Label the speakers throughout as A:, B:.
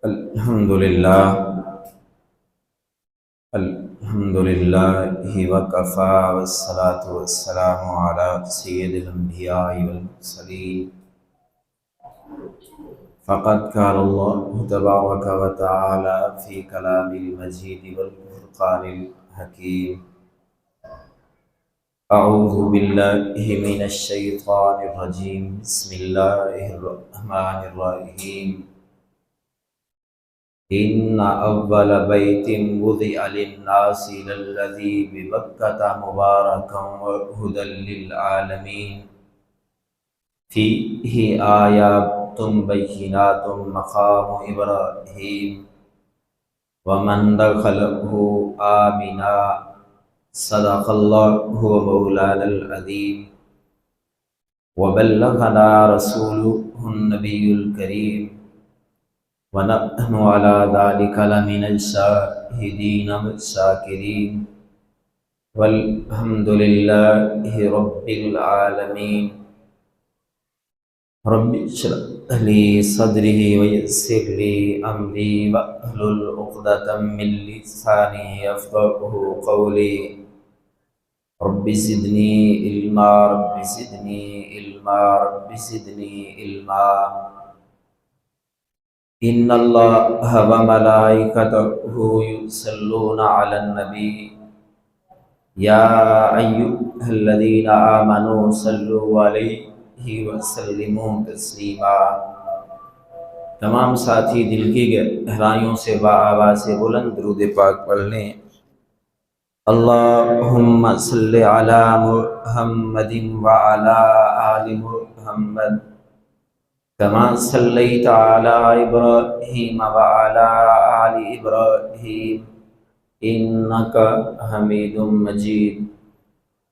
A: الحمد للہ وکفا والصلاة والسلام علی سید الانبیاء والمرسلین فقد قال اللہ تبارک وتعالی فی کلام المجید والفرقان الحکیم اعوذ باللہ من الشیطان الرجیم بسم اللہ الرحمن الرحیم ان اول بیت وضع للناس للذی ببکۃ مبارکا وہدی للعالمین فیہ آیات بینات مقام ابراہیم ومن دخلہ آمنا صدق اللہ مولانا العظیم وبلغنا رسولہ النبی الکریم وَنَحْنُ عَلَى ذَلِكَ لَمِنَ الشَّاهِدِينَ وَالشَّاكِرِينَ وَالْحَمْدُ لِلَّهِ رَبِّ الْعَالَمِينَ رَبِّ اشْرَحْ لِي صَدْرِي وَيَسِّرْ لِي أَمْرِي وَاحْلُلْ عُقْدَةً مِّن لِّسَانِي يَفْقَهُوا قَوْلِي رَبِّ زِدْنِي عِلْمًا رَبِّ زِدْنِي عِلْمًا رَبِّ زِدْنِي عِلْمًا ان اللہ وملائکتہ یصلون علی النبی یا ایھا الذین آمنوا صلوا علیہ وسلموا تسلیما۔ تمام ساتھی دل کی گہرائیوں سے بآواز بلند درود پاک پڑھ لیں۔ اللہم صل علی محمد وعلی آل محمد کما صلیت علی ابراہیم وعلی آل ابراہیم انک حمید مجید۔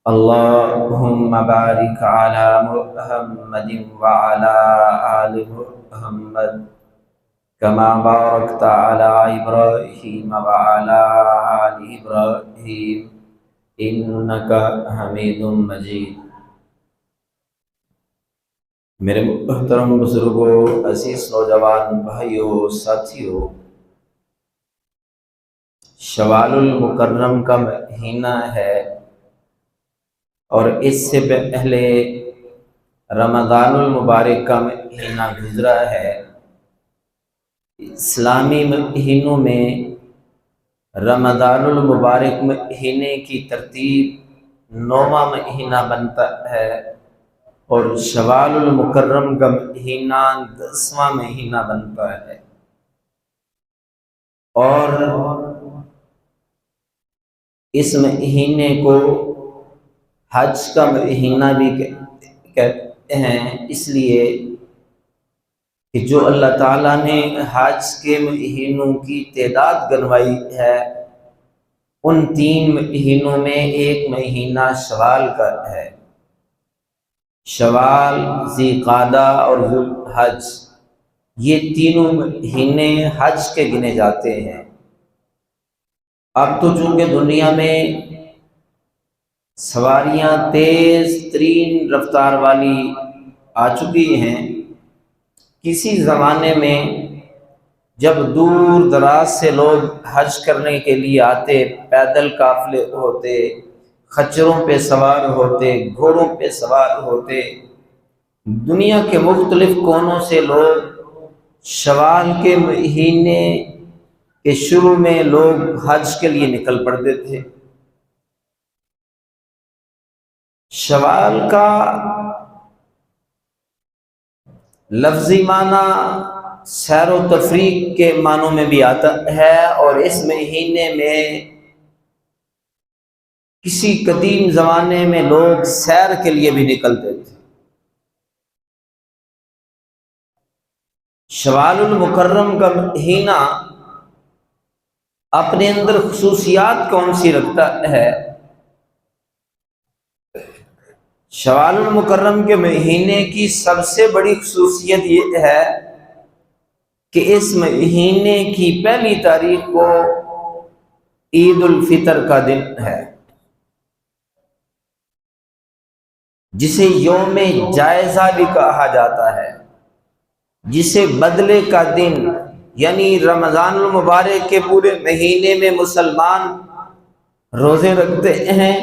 A: اللہم بارک علی محمد وعلی آل محمد کما بارکت علی ابراہیم وعلی آل ابراہیم انک حمید مجید۔ میرے محترم بزرگوں، عزیز نوجوان بھائیوں، ساتھیوں، شوال المکرم کا مہینہ ہے اور اس سے پہلے رمضان المبارک کا مہینہ گزرا ہے۔ اسلامی مہینوں میں رمضان المبارک مہینے کی ترتیب 9واں مہینہ بنتا ہے اور شوال المکرم کا مہینہ 10واں مہینہ بنتا ہے، اور اس مہینے کو حج کا مہینہ بھی کہتے ہیں، اس لیے کہ جو اللہ تعالیٰ نے حج کے مہینوں کی تعداد گنوائی ہے، ان 3 مہینوں میں ایک مہینہ شوال کا ہے۔ شوال، ذی قعدہ اور ذو الحج، یہ تینوں مہینے حج کے گنے جاتے ہیں۔ اب تو چونکہ دنیا میں سواریاں تیز ترین رفتار والی آ چکی ہیں، کسی زمانے میں جب دور دراز سے لوگ حج کرنے کے لیے آتے، پیدل قافلے ہوتے، خچروں پہ سوار ہوتے، گھوڑوں پہ سوار ہوتے، دنیا کے مختلف کونوں سے لوگ شوال کے مہینے کے شروع میں لوگ حج کے لیے نکل پڑتے تھے۔ شوال کا لفظی معنی سیر و تفریح کے معنوں میں بھی آتا ہے، اور اس مہینے میں کسی قدیم زمانے میں لوگ سیر کے لیے بھی نکلتے تھے۔ شوال المکرم کا مہینہ اپنے اندر خصوصیات کون سی رکھتا ہے؟ شوال المکرم کے مہینے کی سب سے بڑی خصوصیت یہ ہے کہ اس مہینے کی پہلی تاریخ کو عید الفطر کا دن ہے، جسے یوم جائزہ بھی کہا جاتا ہے، جسے بدلے کا دن، یعنی رمضان المبارک کے پورے مہینے میں مسلمان روزے رکھتے ہیں،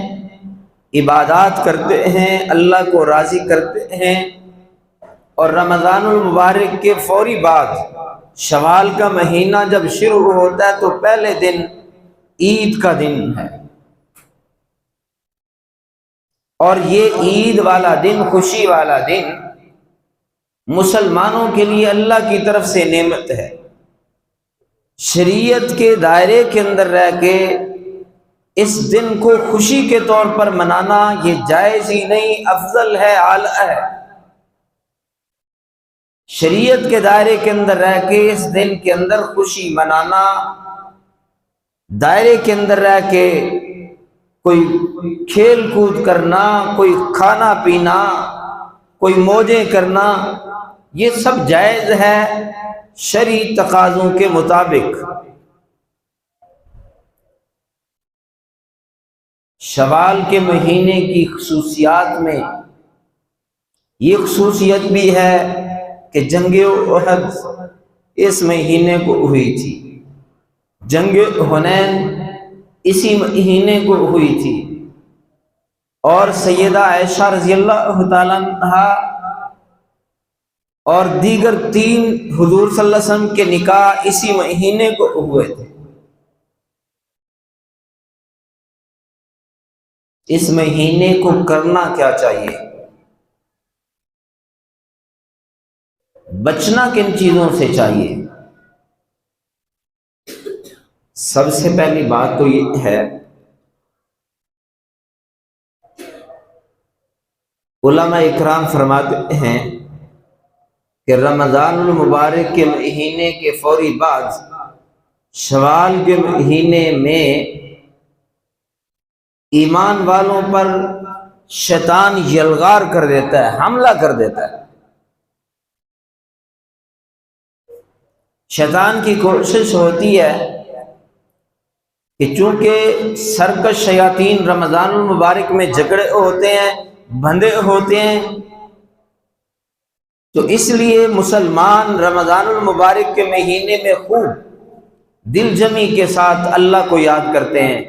A: عبادات کرتے ہیں، اللہ کو راضی کرتے ہیں، اور رمضان المبارک کے فوری بعد شوال کا مہینہ جب شروع ہوتا ہے تو پہلے دن عید کا دن ہے، اور یہ عید والا دن، خوشی والا دن مسلمانوں کے لیے اللہ کی طرف سے نعمت ہے۔ شریعت کے دائرے کے اندر رہ کے اس دن کو خوشی کے طور پر منانا یہ جائز ہی نہیں، افضل ہے، اعلیٰ ہے۔ شریعت کے دائرے کے اندر رہ کے اس دن کے اندر خوشی منانا، دائرے کے اندر رہ کے کوئی کھیل کود کرنا، کوئی کھانا پینا، کوئی موجیں کرنا، یہ سب جائز ہے شرعی تقاضوں کے مطابق۔ شوال کے مہینے کی خصوصیات میں یہ خصوصیت بھی ہے کہ جنگ احد اس مہینے کو ہوئی تھی، جنگ حنین اسی مہینے کو ہوئی تھی، اور سیدہ عائشہ رضی اللہ تعالیٰ عنہا اور دیگر 3 حضور صلی اللہ علیہ وسلم کے نکاح اسی مہینے کو ہوئے تھے۔ اس مہینے کو کرنا کیا چاہیے؟ بچنا کن چیزوں سے چاہیے؟ سب سے پہلی بات تو یہ ہے، علماء اکرام فرماتے ہیں کہ رمضان المبارک کے مہینے کے فوری بعد شوال کے مہینے میں ایمان والوں پر شیطان یلغار کر دیتا ہے، حملہ کر دیتا ہے۔ شیطان کی کوشش ہوتی ہے کہ چونکہ سرکش شیاطین رمضان المبارک میں جکڑے ہوتے ہیں، بندھے ہوتے ہیں، تو اس لیے مسلمان رمضان المبارک کے مہینے میں خوب دل جمی کے ساتھ اللہ کو یاد کرتے ہیں،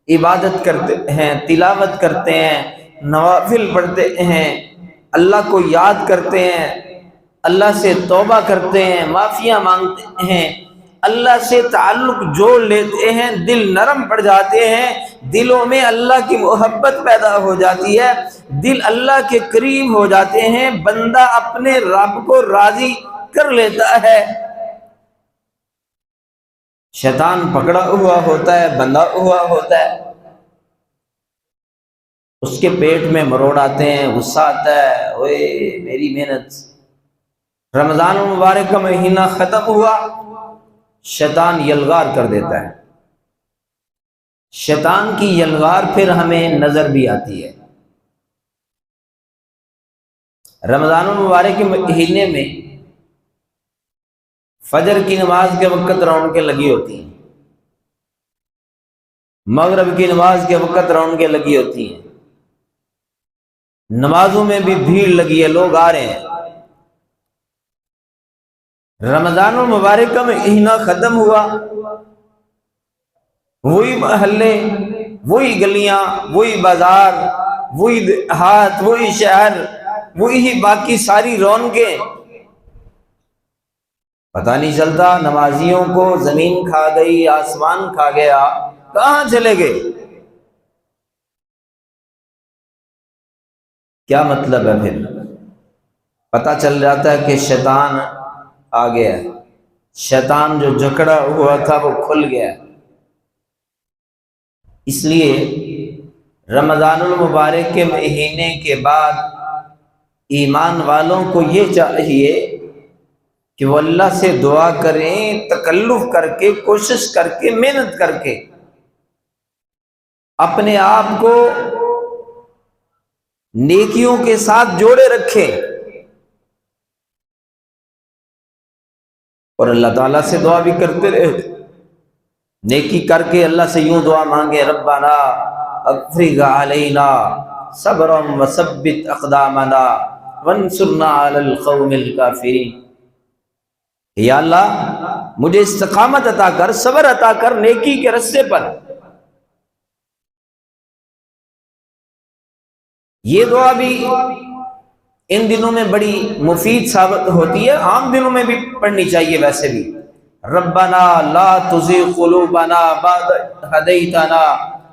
A: عبادت کرتے ہیں، تلاوت کرتے ہیں، نوافل پڑھتے ہیں، اللہ کو یاد کرتے ہیں، اللہ سے توبہ کرتے ہیں، معافیاں مانگتے ہیں، اللہ سے تعلق جوڑ لیتے ہیں، دل نرم پڑ جاتے ہیں، دلوں میں اللہ کی محبت پیدا ہو جاتی ہے، دل اللہ کے قریب ہو جاتے ہیں، بندہ اپنے رب کو راضی کر لیتا ہے۔ شیطان پکڑا ہوا ہوتا ہے، بندھا ہوا ہوتا ہے، اس کے پیٹ میں مروڑ آتے ہیں، غصہ آتا ہے، اوئے میری محنت۔ رمضان المبارک کا مہینہ ختم ہوا، شیطان یلغار کر دیتا ہے۔ شیطان کی یلغار پھر ہمیں نظر بھی آتی ہے۔ رمضان المبارک کے مہینے میں فجر کی نماز کے وقت رونقیں لگی ہوتی ہیں، مغرب کی نماز کے وقت رونقیں لگی ہوتی ہیں، نمازوں میں بھی بھیڑ لگی ہے، لوگ آ رہے ہیں۔ رمضان المبارک کا مہینہ ختم ہوا، وہی محلے، وہی گلیاں، وہی بازار، وہی دیہات، وہی شہر، وہی باقی ساری رونقیں، پتہ نہیں چلتا نمازیوں کو زمین کھا گئی، آسمان کھا گیا، کہاں چلے گئے؟ کیا مطلب ہے؟ پھر پتہ چل جاتا ہے کہ شیطان آ گیا، شیطان جو جکڑا ہوا تھا وہ کھل گیا۔ اس لیے رمضان المبارک کے مہینے کے بعد ایمان والوں کو یہ چاہیے کہ وہ اللہ سے دعا کریں، تکلف کر کے، کوشش کر کے، محنت کر کے اپنے آپ کو نیکیوں کے ساتھ جوڑے رکھیں، اور اللہ تعالیٰ سے دعا بھی کرتے رہے، نیکی کر کے اللہ سے یوں دعا مانگے، ربنا افرغ علینا صبرا وثبت اقدامنا وانصرنا علی القوم الکافرین۔ یا اللہ مجھے استقامت عطا کر، صبر عطا کر نیکی کے رستے پر۔ یہ دعا بھی ان دنوں میں بڑی مفید ثابت ہوتی ہے، عام دنوں میں بھی پڑھنی چاہیے ویسے بھی۔ ربنا لا تزغ قلوبنا بعد إذ هديتنا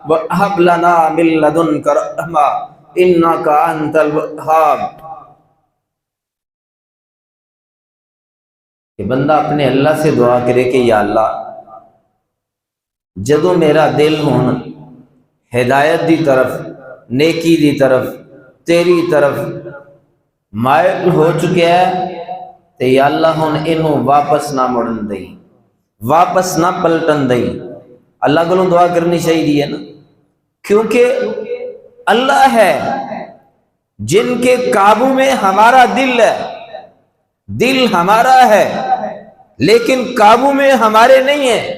A: وهب لنا من لدنك رحمة إنك أنت الوهاب۔ کہ بندہ اپنے اللہ سے دعا کرے کہ یا اللہ جدوں میرا دل ہون ہدایت دی طرف، نیکی دی طرف، تیری طرف مائل ہو چکے ہے تے یا اللہ ہن اینوں واپس نہ مڑن دئی، واپس نہ پلٹن دئی۔ اللہ کو دعا کرنی چاہیے نا، کیونکہ اللہ ہے جن کے قابو میں ہمارا دل ہے۔ دل ہمارا ہے لیکن قابو میں ہمارے نہیں ہیں۔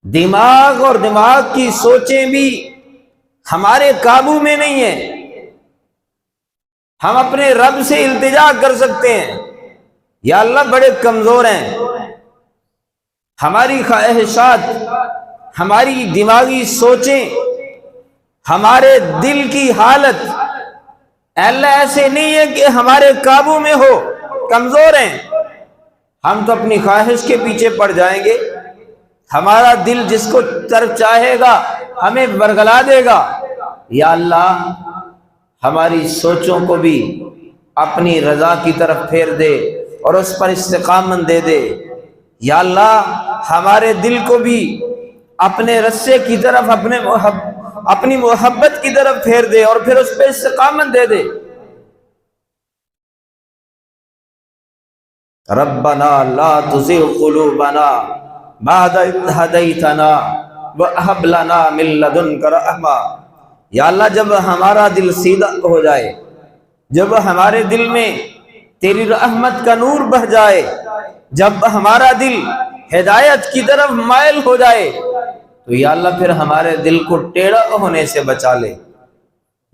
A: دماغ اور دماغ کی سوچیں بھی ہمارے قابو میں نہیں ہیں۔ ہم اپنے رب سے التجا کر سکتے ہیں، یا اللہ بڑے کمزور ہیں، ہماری خواہشات، ہماری دماغی سوچیں، ہمارے دل کی حالت اللہ ایسے نہیں ہے کہ ہمارے قابو میں ہو، کمزور ہیں۔ ہم تو اپنی خواہش کے پیچھے پڑ جائیں گے، ہمارا دل جس کو طرف چاہے گا ہمیں ورگلا دے گا۔ یا اللہ ہماری سوچوں کو بھی اپنی رضا کی طرف پھیر دے اور اس پر استقامت دے دے۔ یا اللہ ہمارے دل کو بھی اپنے رسے کی طرف، اپنی محبت کی طرف پھیر دے اور پھر اس پہ استقامت دے دے۔ ربنا لا تزغ قلوبنا بعد إذ هديتنا وهب لنا من لدنك رحمة۔ یا اللہ جب ہمارا دل سیدھا ہو جائے، جب ہمارے دل میں تیری رحمت کا نور بہہ جائے، جب ہمارا دل ہدایت کی طرف مائل ہو جائے تو یا اللہ پھر ہمارے دل کو ٹیڑھا ہونے سے بچا لے۔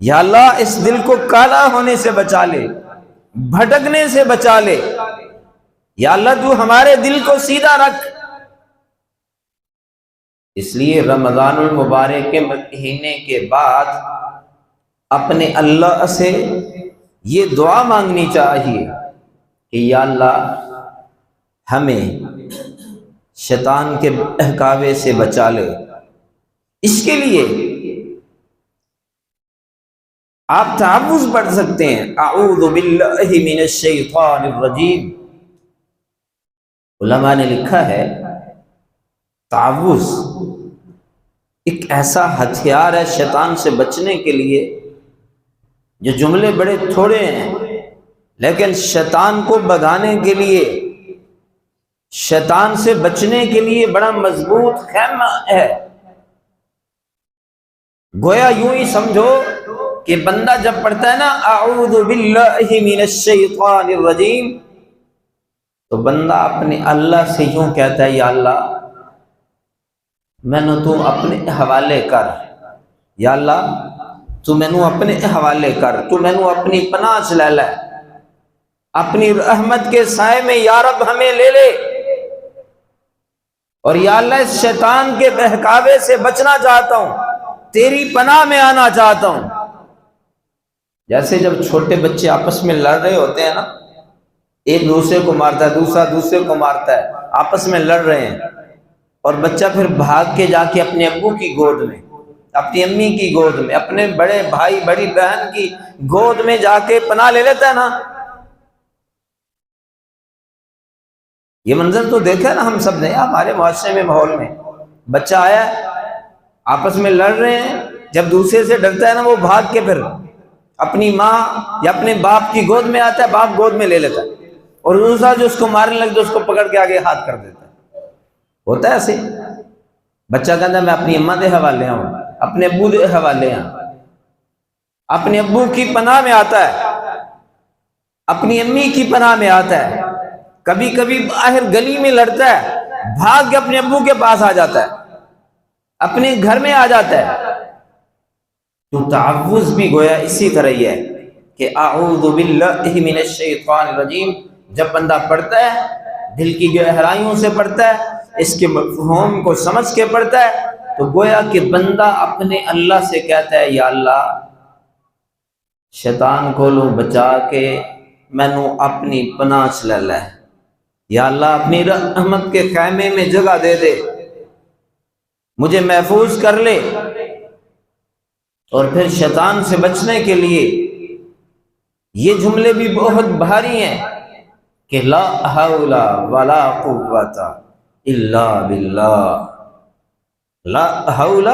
A: یا اللہ اس دل کو کالا ہونے سے بچا لے، بھٹکنے سے بچا لے۔ یا اللہ تو ہمارے دل کو سیدھا رکھ۔ اس لیے رمضان المبارک کے مہینے کے بعد اپنے اللہ سے یہ دعا مانگنی چاہیے کہ یا اللہ ہمیں شیطان کے بہکاوے سے بچا لے۔ اس کے لیے آپ تعوذ پڑھ سکتے ہیں، اعوذ باللہ من الشیطان الرجیم۔ علماء نے لکھا ہے تعوذ ایک ایسا ہتھیار ہے شیطان سے بچنے کے لیے، جو جملے بڑے تھوڑے ہیں لیکن شیطان کو بھگانے کے لیے، شیطان سے بچنے کے لیے بڑا مضبوط خیمہ ہے۔ گویا یوں ہی سمجھو کہ بندہ جب پڑھتا ہے نا اعوذ باللہ من الشیطان الرجیم، تو بندہ اپنے اللہ سے یوں کہتا ہے یا اللہ مینوں تو اپنے حوالے کر، یا اللہ تو مینوں اپنے حوالے کر، تو مینوں اپنی پناہ چ لے لے، اپنی رحمت کے سائے میں یا رب ہمیں لے لے، اور یا اللہ اس شیطان کے بہکاوے سے بچنا چاہتا ہوں، تیری پناہ میں آنا چاہتا ہوں۔ جیسے جب چھوٹے بچے آپس میں لڑ رہے ہوتے ہیں نا، ایک دوسرے کو مارتا ہے، دوسرا دوسرے کو مارتا ہے، آپس میں لڑ رہے ہیں، اور بچہ پھر بھاگ کے جا کے اپنے ابو کی گود میں، اپنی امی کی گود میں، اپنے بڑے بھائی بڑی بہن کی گود میں جا کے پناہ لے لیتا ہے نا۔ یہ منظر تو دیکھا نا ہم سب نے ہمارے معاشرے میں، ماحول میں، بچہ آیا ہے آپس میں لڑ رہے ہیں، جب دوسرے سے ڈرتا ہے نا وہ بھاگ کے پھر اپنی ماں یا اپنے باپ کی گود میں آتا ہے، باپ گود میں لے لیتا ہے، اور دوسرا جو اس کو مارنے لگتا ہے اس کو پکڑ کے آگے ہاتھ کر دیتا ہے۔ ہوتا ہے ایسے، بچہ کہتا ہے میں اپنی اماں دے حوالے ہوں، اپنے ابو دے حوالے ہوں، اپنے ابو کی پناہ میں آتا ہے، اپنی امی کی پناہ میں آتا ہے، کبھی کبھی باہر گلی میں لڑتا ہے، بھاگ کے اپنے ابو کے پاس آ جاتا ہے، اپنے گھر میں آ جاتا ہے۔ تو تعوذ بھی گویا اسی طرح ہی ہے کہ اعوذ باللہ من الشیطان الرجیم جب بندہ پڑھتا ہے، دل کی گہرائیوں سے پڑھتا ہے، اس کے مفہوم کو سمجھ کے پڑھتا ہے، تو گویا کہ بندہ اپنے اللہ سے کہتا ہے یا اللہ شیطان کو لو بچا کے مینو اپنی پناہ چ لے لے، یا اللہ اپنی رحمت کے خیمے میں جگہ دے دے، مجھے محفوظ کر لے۔ اور پھر شیطان سے بچنے کے لیے یہ جملے بھی بہت بھاری ہیں کہ لا حول ولا قوت الا باللہ، لا حول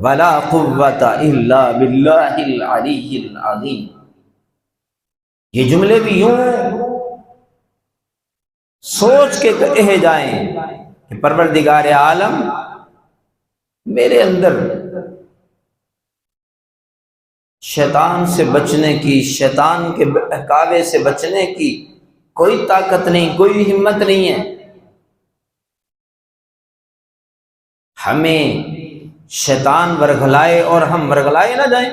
A: ولا قوت الا باللہ العلی العظیم۔ یہ جملے بھی یوں سوچ کے کہے جائیں کہ پروردگار عالم میرے اندر شیطان سے بچنے کی، شیطان کے بہکاوے سے بچنے کی کوئی طاقت نہیں، کوئی ہمت نہیں ہے۔ ہمیں شیطان ورگلائے اور ہم ورگلائے نہ جائیں،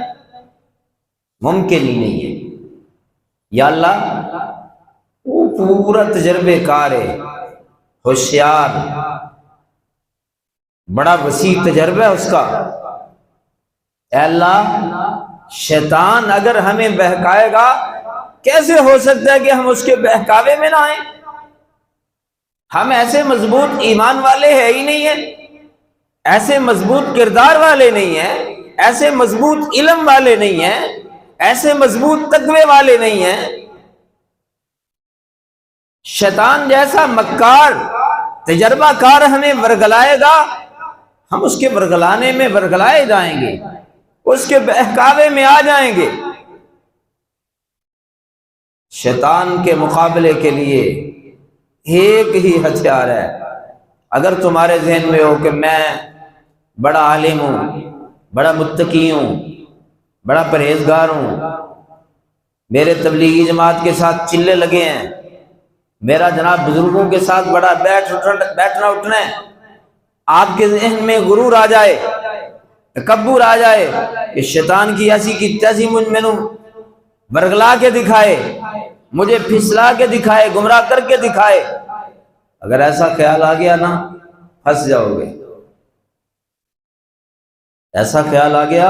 A: ممکن ہی نہیں ہے۔ یا اللہ وہ پورا تجربے کار ہے، ہوشیار، بڑا وسیع تجربہ ہے اس کا۔ اے اللہ شیطان اگر ہمیں بہکائے گا، کیسے ہو سکتا ہے کہ ہم اس کے بہکاوے میں نہ آئیں؟ ہم ایسے مضبوط ایمان والے ہیں ہی نہیں ہیں، ایسے مضبوط کردار والے نہیں ہیں، ایسے مضبوط علم والے نہیں ہیں، ایسے مضبوط تقوی والے نہیں ہیں۔ شیطان جیسا مکار تجربہ کار ہمیں ورگلائے گا، ہم اس کے ورگلانے میں ورگلائے جائیں گے، اس کے بہکاوے میں آ جائیں گے۔ شیطان کے مقابلے کے لیے ایک ہی ہتھیار ہے۔ اگر تمہارے ذہن میں ہو کہ میں بڑا عالم ہوں، بڑا متقی ہوں، بڑا پرہیزگار ہوں، میرے تبلیغی جماعت کے ساتھ چلے لگے ہیں، میرا جناب بزرگوں کے ساتھ بڑا بیٹھنا اٹھنا ہے، آپ کے ذہن میں غرور آ جائے، تکبر آ جائے کہ شیطان کی ایسی کی تیسی میں برگلا کے دکھائے، مجھے پھسلا کے دکھائے، گمراہ کر کے دکھائے، اگر ایسا خیال آ گیا نا پھنس جاؤ گے۔ ایسا خیال آ گیا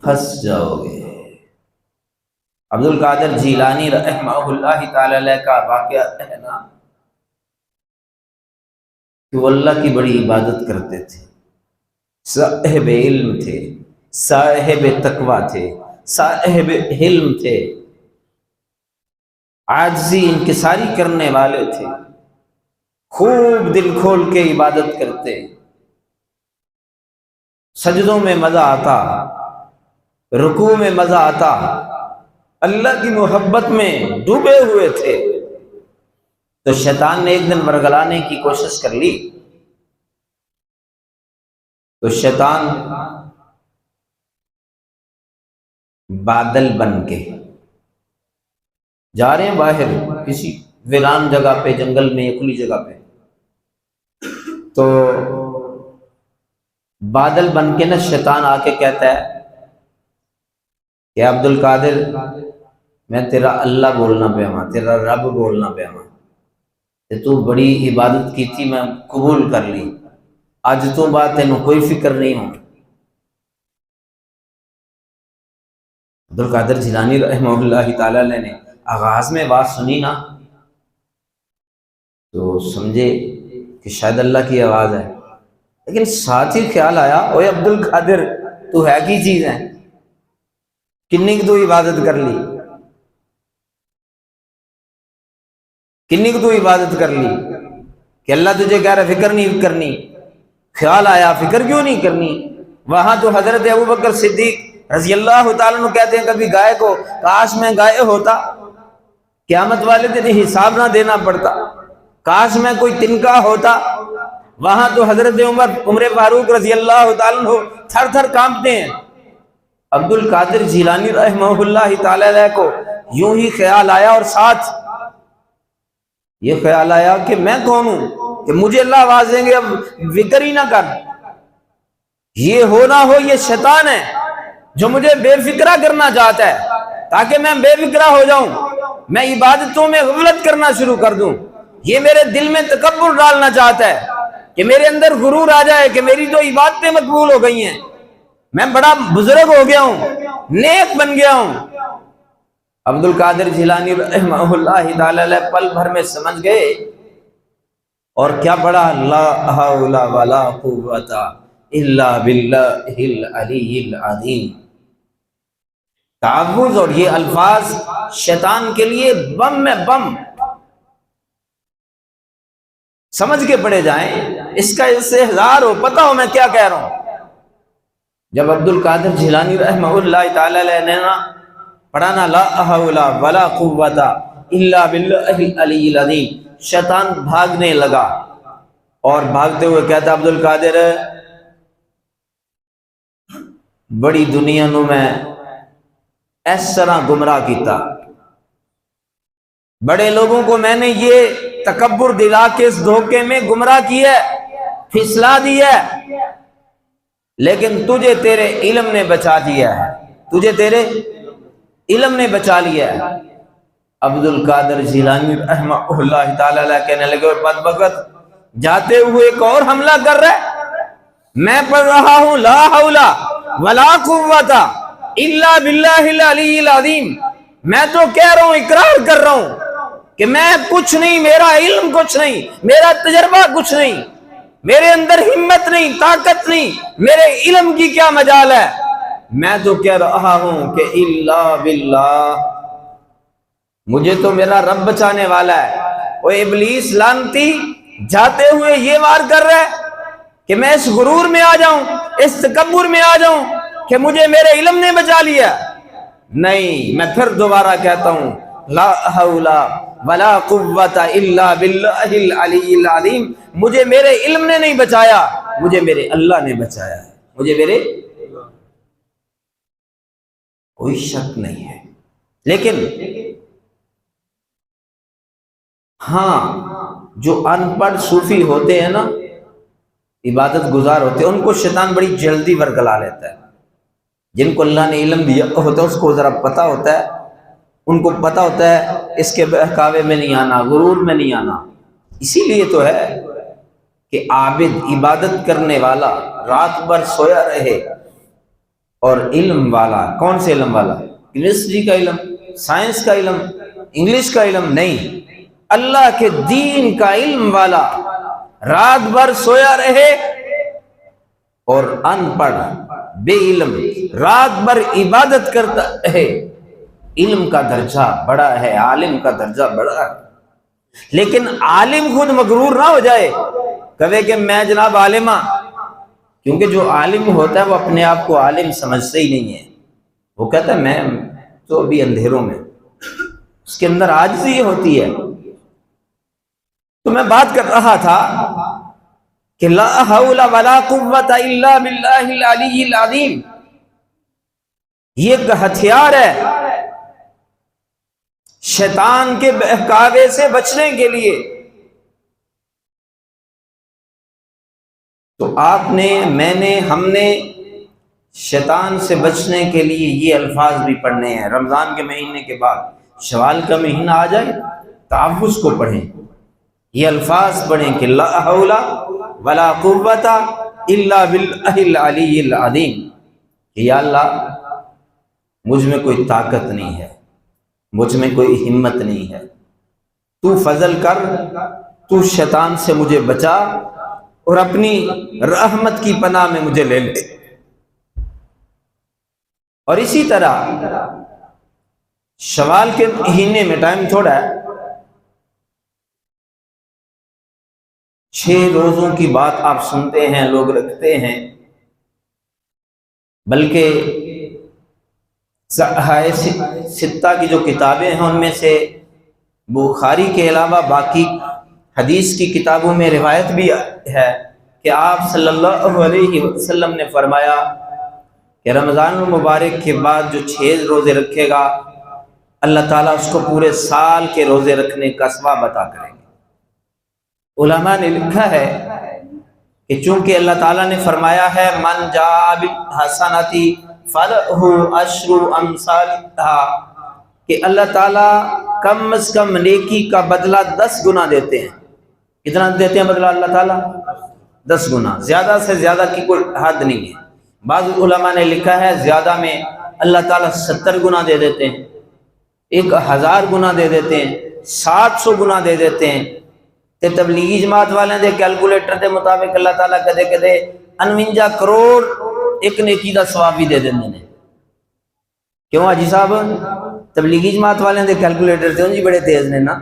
A: پھنس جاؤ گے۔ عبد القادر جیلانی رحمہ اللہ تعالی علیہ کا واقعہ ہے نا کہ وہ اللہ کی بڑی عبادت کرتے تھے، صاحب علم تھے، صاحب تقوی تھے، صاحب حلم تھے، عاجزی انکساری کرنے والے تھے، خوب دل کھول کے عبادت کرتے، سجدوں میں مزہ آتا، رکوع میں مزہ آتا، اللہ کی محبت میں ڈوبے ہوئے تھے۔ تو شیطان نے ایک دن ورگلانے کی کوشش کر لی، تو شیطان بادل بن کے جا رہے ہیں باہر کسی ویران جگہ پہ، جنگل میں یا کھلی جگہ پہ، تو بادل بن کے نا شیطان آ کے کہتا ہے کہ عبد القادر میں تیرا اللہ بولنا پہ ہوں، تیرا رب بولنا پہ ہوں، تو بڑی عبادت کی تھی، میں قبول کر لی، آج تو بات تینوں کوئی فکر نہیں ہوں۔ عبد القادر جیلانی رحمہ اللہ تعالی علیہ نے آغاز میں بات سنی نا تو سمجھے کہ شاید اللہ کی آواز ہے، لیکن ساتھ ہی خیال آیا اوے عبد القادر تو ہے کی چیز ہے، کنی کی تو عبادت کر لی، کنی کی تو عبادت کر لی کہ اللہ تجھے کہہ رہا فکر نہیں کرنی۔ خیال آیا فکر کیوں نہیں کرنی، وہاں تو حضرت ابوبکر صدیق رضی اللہ تعالیٰ عنہ کہتے ہیں کبھی گائے کو کاش میں گائے ہوتا، قیامت والے دن حساب نہ دینا پڑتا، کاش میں کوئی تنکا ہوتا۔ وہاں تو حضرت عمر فاروق رضی اللہ تعالیٰ عنہ تھر تھر کانپتے ہیں۔ عبد القادر جیلانی رحمہ اللہ تعالی علیہ کو یوں ہی خیال آیا، اور ساتھ یہ خیال آیا کہ میں کون ہوں کہ مجھے اللہ آواز دیں گے اب فکر ہی نہ کر، یہ ہو نہ ہو یہ شیطان ہے جو مجھے بے فکرہ کرنا چاہتا ہے تاکہ میں بے فکرہ ہو جاؤں۔ میں عبادتوں میں غفلت کرنا شروع کر دوں، یہ میرے دل میں تکبر ڈالنا چاہتا ہے کہ میرے اندر غرور آ جائے کہ میری تو عبادتیں مقبول ہو گئی ہیں، میں بڑا بزرگ ہو گیا ہوں، نیک بن گیا ہوں۔ عبد القادر جیلانی رحمہ اللہ تعالی پل بھر میں سمجھ گئے اور کیا پڑھا؟ لا حول ولا قوت الا باللہ العلی العظیم۔ تعوذ اور یہ الفاظ شیطان کے لیے بم میں بم، سمجھ کے پڑھے جائیں، اس کا استحضار ہو، پتہ ہو میں کیا کہہ رہا ہوں۔ جب عبد القادر جیلانی رحمہ اللہ تعالی نے پڑھانا لا حول ولا قوت الا باللہ العلی العظیم، شیطان بھاگنے لگا اور بھاگتے ہوئے کہتا عبد القادر بڑی دنیا نو میں اس طرح گمراہ کیتا، بڑے لوگوں کو میں نے یہ تکبر دلا کے اس دھوکے میں گمراہ کیا ہے، پھسلا دیا ہے، لیکن تجھے تیرے علم نے بچا دیا ہے، تجھے تیرے علم نے بچا لیا ہے۔ عبد القادر جیلانی رحمہ اللہ تعالی کہنے لگے بدبخت جاتے ہوئے ایک اور حملہ کر رہا ہے، میں پڑھ رہا ہوں لا حول ولا قوت الا باللہ العلی العظیم، میں تو کہہ رہا ہوں، اقرار کر رہا ہوں کہ میں کچھ نہیں، میرا علم کچھ نہیں، میرا تجربہ کچھ نہیں، میرے اندر ہمت نہیں، طاقت نہیں، میرے علم کی کیا مجال ہے، میں تو کہہ رہا ہوں کہ الا باللہ، مجھے تو میرا رب بچانے والا ہے۔ وہ ابلیس لعنتی جاتے ہوئے یہ وار کر رہا ہے کہ میں اس غرور میں آ جاؤں، اس تکبر میں آ جاؤں کہ مجھے میرے علم نے بچا لیا۔ نہیں، میں پھر دوبارہ کہتا ہوں لا حول ولا قوت الا باللہ العلی العظیم، مجھے میرے علم نے نہیں بچایا، مجھے میرے اللہ نے بچایا ہے، مجھے میرے کوئی شک نہیں ہے۔ لیکن ہاں، جو ان پڑھ صوفی ہوتے ہیں نا، عبادت گزار ہوتے ہیں، ان کو شیطان بڑی جلدی ورگلا لیتا ہے۔ جن کو اللہ نے علم دیا ہوتا ہے اس کو ذرا پتہ ہوتا ہے، ان کو پتہ ہوتا ہے اس کے بہکاوے میں نہیں آنا، غرور میں نہیں آنا۔ اسی لیے تو ہے کہ عابد، عبادت کرنے والا رات بھر سویا رہے، اور علم والا، کون سے علم والا؟ کیمسٹری کا علم، سائنس کا علم، انگلش کا علم نہیں، اللہ کے دین کا علم والا رات بھر سویا رہے اور ان پڑھ بے علم رات بھر عبادت کرتا ہے، علم کا درجہ بڑا ہے، عالم کا درجہ بڑا ہے۔ لیکن عالم خود مغرور نہ ہو جائے، کہے کہ میں جناب عالم ہاں، کیونکہ جو عالم ہوتا ہے وہ اپنے آپ کو عالم سمجھتے ہی نہیں ہے، وہ کہتا ہے میں تو ابھی اندھیروں میں، اس کے اندر عاجزی ہوتی ہے۔ تو میں بات کر رہا تھا کہ لا حول ولا قوت الا باللہ العلی العظیم، یہ ایک ہتھیار ہے شیطان کے بہکاوے سے بچنے کے لیے۔ تو آپ نے، میں نے، ہم نے شیطان سے بچنے کے لیے یہ الفاظ بھی پڑھنے ہیں۔ رمضان کے مہینے کے بعد شوال کا مہینہ آ جائے، تعوذ کو پڑھیں، یہ الفاظ پڑھیں کہ لا حول ولا قوت الا باللہ العلی العظیم، کہ یا اللہ مجھ میں کوئی طاقت نہیں ہے، مجھ میں کوئی ہمت نہیں ہے، تو فضل کر، تو شیطان سے مجھے بچا اور اپنی رحمت کی پناہ میں مجھے لے لے۔ اور اسی طرح شوال کے مہینے میں ٹائم تھوڑا ہے، 6 روزوں کی بات آپ سنتے ہیں، لوگ رکھتے ہیں، بلکہ ستہ کی جو کتابیں ہیں ان میں سے بخاری کے علاوہ باقی حدیث کی کتابوں میں روایت بھی ہے کہ آپ صلی اللہ علیہ وسلم نے فرمایا کہ رمضان المبارک کے بعد جو 6 روزے رکھے گا، اللہ تعالیٰ اس کو پورے سال کے روزے رکھنے کا ثواب عطا کریں گے۔ علماء نے لکھا ہے کہ چونکہ اللہ تعالیٰ نے فرمایا ہے من جاء بالحسنۃ فلہ عشر امثالها، کہ اللہ تعالیٰ کم از کم نیکی کا بدلہ 10 گنا دیتے ہیں۔ کتنا دیتے ہیں بدلہ اللہ تعالیٰ؟ 10 گنا، زیادہ سے زیادہ کی کوئی حد نہیں ہے۔ بعض علماء نے لکھا ہے زیادہ میں اللہ تعالیٰ 70 گنا دے دیتے ہیں، 1000 گنا دے دیتے ہیں، 700 گنا دے دیتے ہیں۔ تے تبلیغی جماعت والے دے کیلکولیٹر دے مطابق اللہ تعالیٰ کدے کدے 49 کروڑ ایک نیکی دا ثواب بھی دے دیندے نے۔ کیوں حاجی صاحب؟ تبلیغی جماعت والے دے کیلکولیٹر تے جی بڑے تیز نے نا۔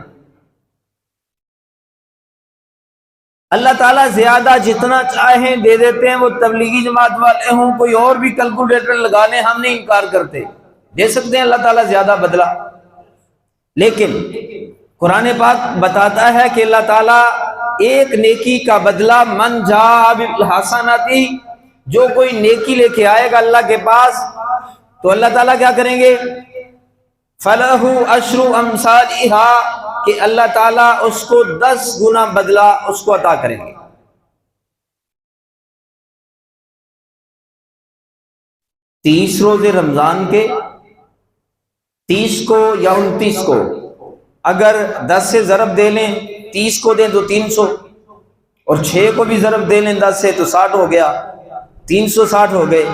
A: اللہ تعالیٰ زیادہ جتنا چاہیں دے دیتے ہیں، وہ تبلیغی جماعت والے ہوں کوئی اور بھی کیلکولیٹر لگا لیں، ہم نہیں انکار کرتے، دے سکتے ہیں اللہ تعالیٰ زیادہ بدلہ۔ لیکن قرآن پاک بتاتا ہے کہ اللہ تعالیٰ ایک نیکی کا بدلہ من جاء بالحسنۃ، جو کوئی نیکی لے کے آئے گا اللہ کے پاس تو اللہ تعالیٰ کیا کریں گے؟ فلہ عشر امثالھا، کہ اللہ تعالیٰ اس کو 10 گنا بدلہ اس کو عطا کریں گے۔ 30 روزے رمضان کے، 30 کو یا 29 کو اگر 10 سے ضرب دے لیں، 30 کو دیں تو 300، اور 6 کو بھی ضرب دے لیں 10 سے تو 60 ہو گیا، 360 ہو گئے۔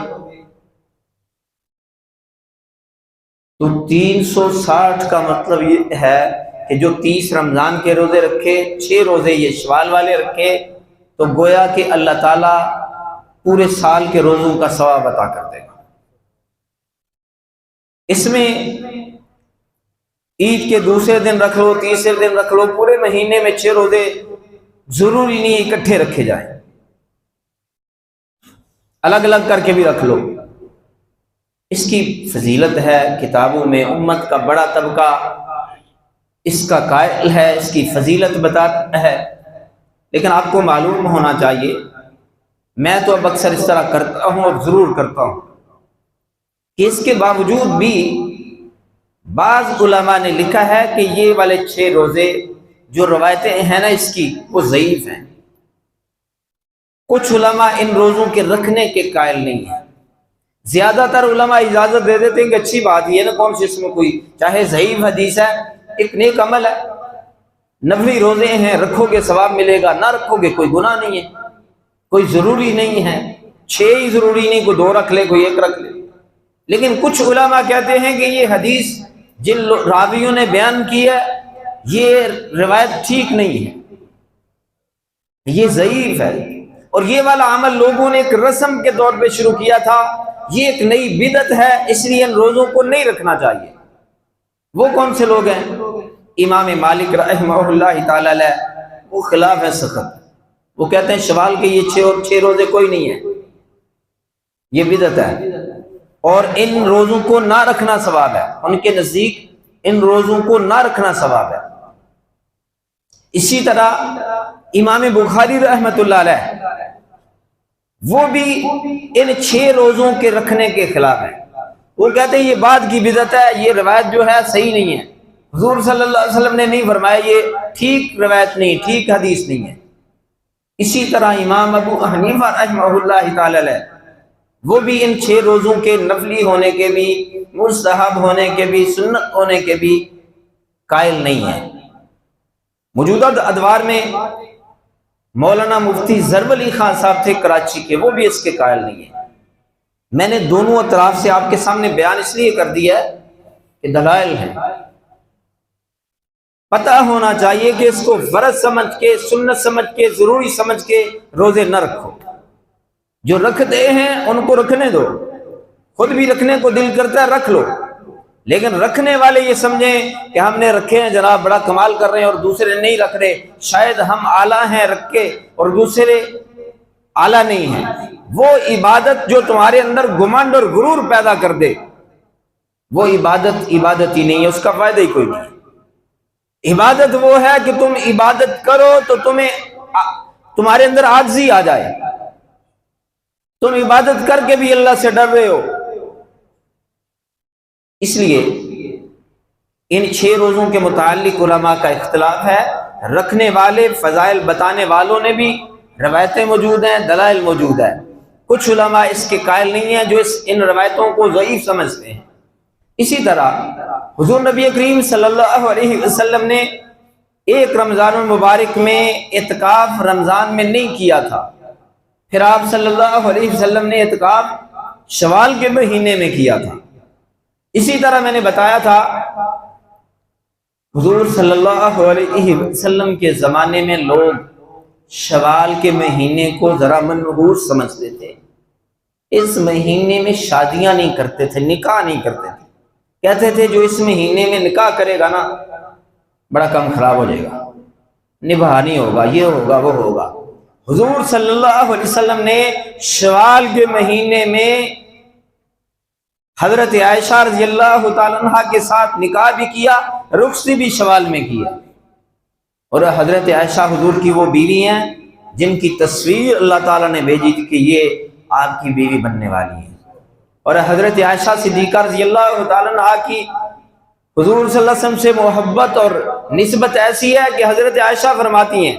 A: تو 360 کا مطلب یہ ہے کہ جو 30 رمضان کے روزے رکھے، 6 روزے یہ شوال والے رکھے، تو گویا کہ اللہ تعالیٰ پورے سال کے روزوں کا ثواب عطا کر دے گا۔ اس میں عید کے دوسرے دن رکھ لو، تیسرے دن رکھ لو، پورے مہینے میں 6 روزے ضروری نہیں اکٹھے رکھے جائیں، الگ الگ کر کے بھی رکھ لو۔ اس کی فضیلت ہے کتابوں میں، امت کا بڑا طبقہ اس کا قائل ہے، اس کی فضیلت بتاتا ہے، لیکن آپ کو معلوم ہونا چاہیے، میں تو اب اکثر اس طرح کرتا ہوں اور ضرور کرتا ہوں کہ اس کے باوجود بھی بعض علماء نے لکھا ہے کہ یہ والے 6 روزے جو روایتیں ہیں نا اس کی، وہ ضعیف ہیں۔ کچھ علماء ان روزوں کے رکھنے کے قائل نہیں ہیں، زیادہ تر علماء اجازت دے دیتے ہیں کہ اچھی بات یہ نا، کون سی اس میں کوئی چاہے ضعیف حدیث ہے، ایک نیک عمل ہے، نفلی روزے ہیں، رکھو گے ثواب ملے گا، نہ رکھو گے کوئی گناہ نہیں ہے، کوئی ضروری نہیں ہے، 6 ہی ضروری نہیں، کوئی 2 رکھ لے، کوئی 1 رکھ لے۔ لیکن کچھ علماء کہتے ہیں کہ یہ حدیث جن راویوں نے بیان کی ہے یہ روایت ٹھیک نہیں ہے، یہ ضعیف ہے، اور یہ والا عمل لوگوں نے ایک رسم کے طور پہ شروع کیا تھا، یہ ایک نئی بدعت ہے، اس لیے ان روزوں کو نہیں رکھنا چاہیے۔ وہ کون سے لوگ ہیں؟ امام مالک رحمہ اللہ تعالی علیہ، وہ خلاف ہے سخت، وہ کہتے ہیں شوال کے یہ 6 روزے کوئی نہیں ہے، یہ بدعت ہے، اور ان روزوں کو نہ رکھنا ثواب ہے، ان کے نزدیک ان روزوں کو نہ رکھنا ثواب ہے۔ اسی طرح امام بخاری رحمۃ اللہ علیہ، وہ بھی ان 6 روزوں کے رکھنے کے خلاف ہیں، وہ کہتے ہیں یہ بعد کی بدعت ہے، یہ روایت جو ہے صحیح نہیں ہے، حضور صلی اللہ علیہ وسلم نے نہیں فرمایا، یہ ٹھیک روایت نہیں، ٹھیک حدیث نہیں ہے۔ اسی طرح امام ابو حنیفہ رحمہ اللہ تعالی علیہ، وہ بھی ان 6 روزوں کے نفلی ہونے کے بھی، مستحب ہونے کے بھی، سنت ہونے کے بھی قائل نہیں ہے۔ موجودہ ادوار میں مولانا مفتی ضرب علی خان صاحب تھے کراچی کے، وہ بھی اس کے قائل نہیں ہیں۔ میں نے دونوں اطراف سے آپ کے سامنے بیان اس لیے کر دیا ہے کہ دلائل ہیں، پتہ ہونا چاہیے کہ اس کو فرض سمجھ کے، سنت سمجھ کے، ضروری سمجھ کے روزے نہ رکھو۔ جو رکھتے ہیں ان کو رکھنے دو، خود بھی رکھنے کو دل کرتا ہے رکھ لو، لیکن رکھنے والے یہ سمجھیں کہ ہم نے رکھے ہیں جناب بڑا کمال کر رہے ہیں اور دوسرے نہیں رکھ رہے، شاید ہم اعلیٰ ہیں رکھ کے اور دوسرے اعلیٰ نہیں ہیں۔ وہ عبادت جو تمہارے اندر گمنڈ اور غرور پیدا کر دے، وہ عبادت ہی نہیں ہے، اس کا فائدہ ہی کوئی نہیں۔ عبادت وہ ہے کہ تم عبادت کرو تو تمہارے اندر عاجزی آ جائے، تم عبادت کر کے بھی اللہ سے ڈر رہے ہو۔ اس لیے ان 6 روزوں کے متعلق علماء کا اختلاف ہے، رکھنے والے، فضائل بتانے والوں نے بھی روایتیں موجود ہیں، دلائل موجود ہے۔ کچھ علماء اس کے قائل نہیں ہیں جو ان روایتوں کو ضعیف سمجھتے ہیں، اسی طرح حضور نبی کریم صلی اللہ علیہ وسلم نے ایک رمضان المبارک میں اعتکاف رمضان میں نہیں کیا تھا، پھر آپ صلی اللہ علیہ وسلم نے اعتکاف شوال کے مہینے میں کیا تھا۔ اسی طرح میں نے بتایا تھا حضور صلی اللہ علیہ وسلم کے زمانے میں لوگ شوال کے مہینے کو ذرا منحوس سمجھتے تھے، اس مہینے میں شادیاں نہیں کرتے تھے، نکاح نہیں کرتے تھے، کہتے تھے جو اس مہینے میں نکاح کرے گا نا بڑا کم خراب ہو جائے گا، نباہ نہیں ہوگا، یہ ہوگا وہ ہوگا۔ حضور صلی اللہ علیہ وسلم نے شوال کے مہینے میں حضرت عائشہ رضی اللہ تعالیٰ عنہ کے ساتھ نکاح بھی کیا، رخصتی بھی شوال میں کیا، اور حضرت عائشہ حضور کی وہ بیوی ہیں جن کی تصویر اللہ تعالیٰ نے بھیجی تھی کہ یہ آپ کی بیوی بننے والی ہیں، اور حضرت عائشہ صدیقہ رضی اللہ تعالیٰ عنہ کی حضور صلی اللہ علیہ وسلم سے محبت اور نسبت ایسی ہے کہ حضرت عائشہ فرماتی ہیں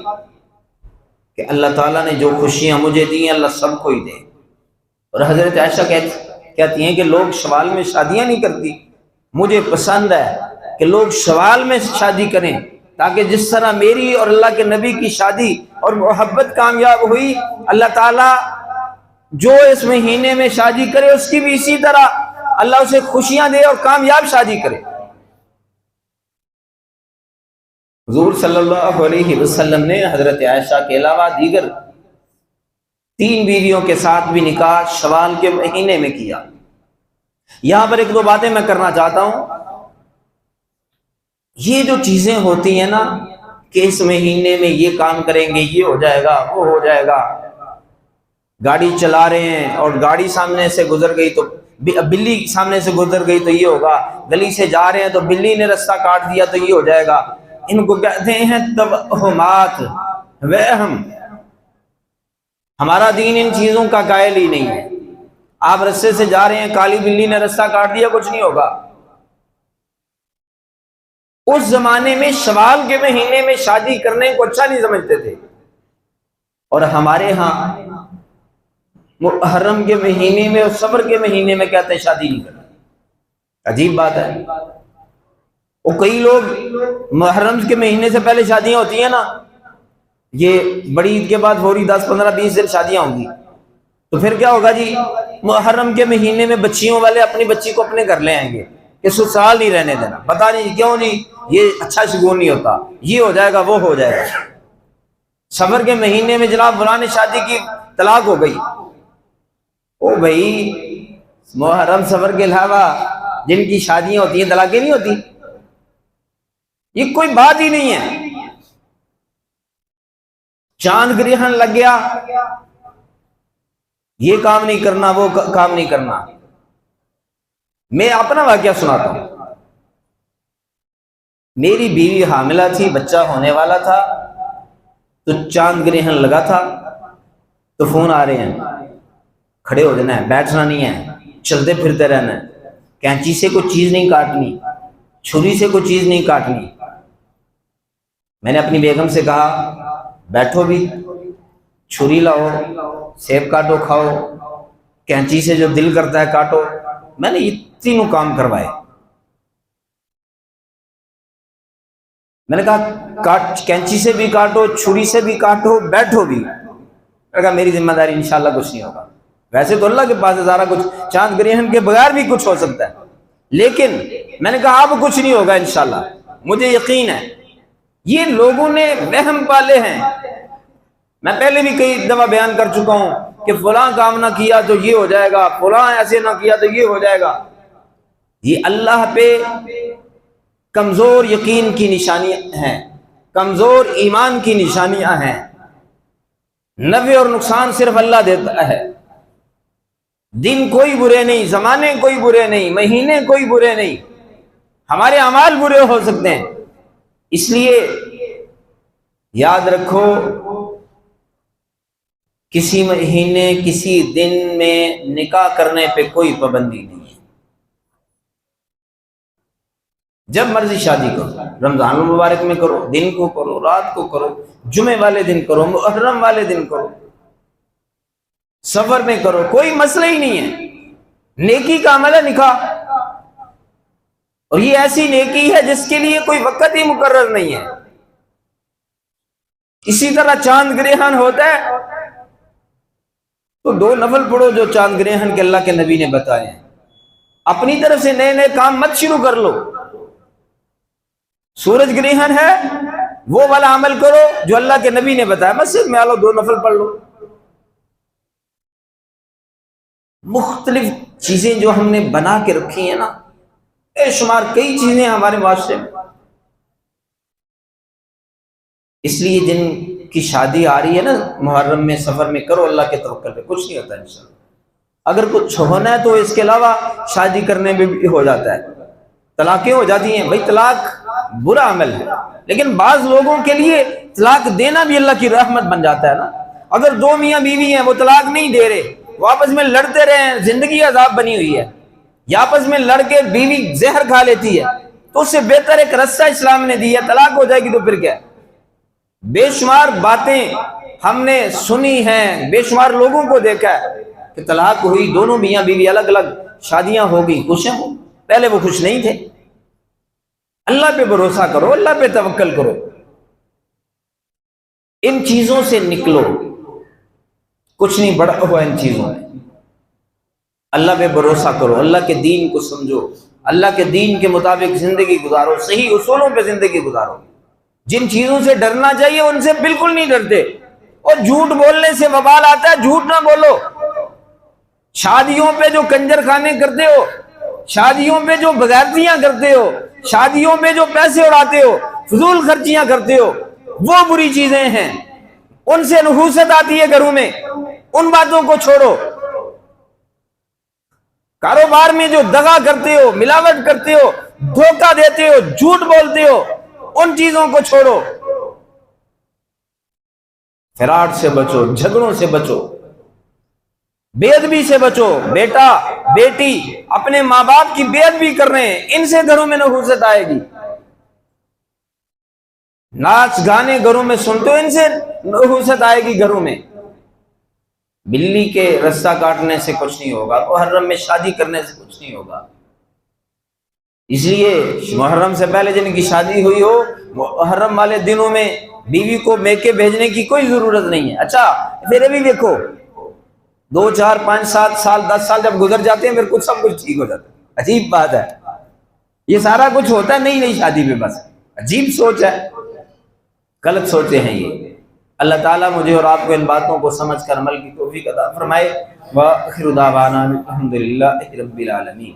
A: کہ اللہ تعالیٰ نے جو خوشیاں مجھے دی ہیں اللہ سب کو ہی دے، اور حضرت عائشہ کہتی ہیں کہ لوگ شوال میں شادیاں نہیں کرتی، مجھے پسند ہے کہ لوگ شوال میں شادی کریں، تاکہ جس طرح میری اور اللہ کے نبی کی شادی اور محبت کامیاب ہوئی، اللہ تعالیٰ جو اس مہینے میں شادی کرے اس کی بھی اسی طرح اللہ اسے خوشیاں دے اور کامیاب شادی کرے۔ حضور صلی اللہ علیہ وسلم نے حضرت عائشہ کے علاوہ دیگر 3 بیویوں کے ساتھ بھی نکاح شوال کے مہینے میں کیا۔ یہاں پر 1-2 باتیں میں کرنا چاہتا ہوں۔ یہ جو چیزیں ہوتی ہیں نا کہ اس مہینے میں یہ کام کریں گے، یہ ہو جائے گا، وہ ہو جائے گا، گاڑی چلا رہے ہیں اور گاڑی سامنے سے گزر گئی تو بلی سامنے سے گزر گئی تو یہ ہوگا، گلی سے جا رہے ہیں تو بلی نے راستہ کاٹ دیا تو یہ ہو جائے گا، ان کو کہتے ہیں توہمات، وہم۔ ہمارا دین ان چیزوں کا قائل ہی نہیں ہے۔ آپ رستے سے جا رہے ہیں، کالی بلی نے راستہ کاٹ دیا، کچھ نہیں ہوگا۔ اس زمانے میں شوال کے مہینے میں شادی کرنے کو اچھا نہیں سمجھتے تھے، اور ہمارے ہاں محرم کے مہینے میں اور صفر کے مہینے میں کہتے ہیں شادی نہیں کرنا۔ عجیب بات ہے۔ وہ کئی لوگ محرم کے مہینے سے پہلے شادیاں ہوتی ہیں نا، یہ بڑی عید کے بعد فوری 10 15 20 دن شادیاں ہوں گی، تو پھر کیا ہوگا جی، محرم کے مہینے میں بچیوں والے اپنی بچی کو اپنے گھر لے آئیں گے کہ سسرال نہیں رہنے دینا، پتہ نہیں کیوں نہیں، یہ اچھا شگون نہیں ہوتا، یہ ہو جائے گا وہ ہو جائے گا۔ صفر کے مہینے میں جناب فلاں نے شادی کی، طلاق ہو گئی۔ او بھائی، محرم صفر کے علاوہ جن کی شادیاں ہوتی ہیں طلاقیں نہیں ہوتی، یہ کوئی بات ہی نہیں ہے۔ چاند گرہن لگ گیا، یہ کام نہیں کرنا، وہ کام نہیں کرنا۔ میں اپنا واقعہ سناتا ہوں۔ میری بیوی حاملہ تھی، بچہ ہونے والا تھا، تو چاند گرہن لگا تھا، تو فون آ رہے ہیں، کھڑے ہو جانا ہے، بیٹھنا نہیں ہے، چلتے پھرتے رہنا ہے، کینچی سے کوئی چیز نہیں کاٹنی، چھری سے کوئی چیز نہیں کاٹنی۔ میں نے اپنی بیگم سے کہا بیٹھو بھی، چھری لاؤ، سیب کاٹو کھاؤ، کینچی سے جو دل کرتا ہے کاٹو۔ میں نے یہ تینوں کام کروائے۔ میں نے کہا کینچی سے بھی کاٹو، چھری سے بھی کاٹو، بیٹھو بھی۔ میں نے کہا میری ذمہ داری انشاءاللہ کچھ نہیں ہوگا۔ ویسے تو اللہ کے پاس ہے سارا کچھ، چاند گرہن کے بغیر بھی کچھ ہو سکتا ہے، لیکن میں نے کہا اب کچھ نہیں ہوگا انشاءاللہ، مجھے یقین ہے۔ یہ لوگوں نے وہم پالے ہیں۔ میں پہلے بھی کئی دفعہ بیان کر چکا ہوں کہ فلاں کام نہ کیا تو یہ ہو جائے گا، فلاں ایسے نہ کیا تو یہ ہو جائے گا۔ یہ اللہ پہ کمزور یقین کی نشانیاں ہیں، کمزور ایمان کی نشانیاں ہیں۔ نفع اور نقصان صرف اللہ دیتا ہے۔ دن کوئی برے نہیں، زمانے کوئی برے نہیں، مہینے کوئی برے نہیں، ہمارے اعمال برے ہو سکتے ہیں۔ اس لیے یاد رکھو، کسی مہینے کسی دن میں نکاح کرنے پہ کوئی پابندی نہیں ہے۔ جب مرضی شادی کرو، رمضان المبارک میں کرو، دن کو کرو، رات کو کرو، جمعے والے دن کرو، محرم والے دن کرو، سفر میں کرو، کوئی مسئلہ ہی نہیں ہے۔ نیکی کا عمل ہے نکاح۔ اور یہ ایسی نیکی ہے جس کے لیے کوئی وقت ہی مقرر نہیں ہے۔ اسی طرح چاند گرہن ہوتا ہے تو 2 نفل پڑھو جو چاند گرہن کے اللہ کے نبی نے بتائے ہیں۔ اپنی طرف سے نئے نئے کام مت شروع کر لو۔ سورج گرہن ہے وہ والا عمل کرو جو اللہ کے نبی نے بتایا، مسجد میں آ لو 2 نفل پڑھ لو۔ مختلف چیزیں جو ہم نے بنا کے رکھی ہیں نا، بے شمار کئی چیزیں ہمارے معاشرے میں، اس لیے جن کی شادی آ رہی ہے نا محرم میں سفر میں، کرو اللہ کے توکل پہ، کچھ نہیں ہوتا انشاءاللہ۔ اگر کچھ ہونا ہے تو اس کے علاوہ شادی کرنے میں بھی ہو جاتا ہے، طلاقیں ہو جاتی ہیں، بھائی طلاق برا عمل ہے، لیکن بعض لوگوں کے لیے طلاق دینا بھی اللہ کی رحمت بن جاتا ہے نا۔ اگر 2 میاں بیوی ہیں وہ طلاق نہیں دے رہے، وہ آپس میں لڑتے رہے ہیں، زندگی عذاب بنی ہوئی ہے، یا آپس میں لڑ کے بیوی زہر کھا لیتی ہے، تو اس سے بہتر ایک رستہ اسلام نے دیا، طلاق ہو جائے گی تو پھر کیا ہے؟ بے شمار باتیں ہم نے سنی ہیں، بے شمار لوگوں کو دیکھا ہے کہ طلاق ہوئی، دونوں میاں بیوی الگ الگ شادیاں ہو گئی، خوش ہیں، پہلے وہ خوش نہیں تھے۔ اللہ پہ بھروسہ کرو، اللہ پہ توکل کرو، ان چیزوں سے نکلو، کچھ نہیں بڑا ہوا ان چیزوں میں۔ اللہ پہ بھروسہ کرو، اللہ کے دین کو سمجھو، اللہ کے دین کے مطابق زندگی گزارو، صحیح اصولوں پہ زندگی گزارو۔ جن چیزوں سے ڈرنا چاہیے ان سے بالکل نہیں ڈرتے، اور جھوٹ بولنے سے وبال آتا ہے، جھوٹ نہ بولو۔ شادیوں پہ جو کنجر خانے کرتے ہو، شادیوں پہ جو بغیرتیاں کرتے ہو، شادیوں پہ جو پیسے اڑاتے ہو، فضول خرچیاں کرتے ہو، وہ بری چیزیں ہیں، ان سے نحوست آتی ہے گھروں میں، ان باتوں کو چھوڑو۔ کاروبار میں جو دغا کرتے ہو، ملاوٹ کرتے ہو، دھوکہ دیتے ہو، جھوٹ بولتے ہو، ان چیزوں کو چھوڑو۔ فراڈ سے بچو، جھگڑوں سے بچو، بے ادبی سے بچو۔ بیٹا بیٹی اپنے ماں باپ کی بے ادبی کر رہے ہیں، ان سے گھروں میں نحوست آئے گی۔ ناچ گانے گھروں میں سنتے ہو، ان سے نحوست آئے گی گھروں میں۔ بلی کے رستہ کاٹنے سے کچھ نہیں ہوگا، محرم میں شادی کرنے سے کچھ نہیں ہوگا۔ اس لیے محرم سے پہلے جن کی شادی ہوئی ہو، محرم والے دنوں میں بیوی کو میکے بھیجنے کی کوئی ضرورت نہیں ہے۔ اچھا پھر بھی دیکھو 2 4 5 7 سال 10 سال جب گزر جاتے ہیں، پھر کچھ سب کچھ ٹھیک ہو جاتا ہے۔ عجیب بات ہے، یہ سارا کچھ ہوتا ہے نئی نئی شادی میں، بس عجیب سوچ ہے، غلط سوچے ہیں یہ۔ اللہ تعالیٰ مجھے اور آپ کو ان باتوں کو سمجھ کر عمل کی توفیق عطا فرمائے۔ وآخر دعوانا الحمدللہ رب العالمین۔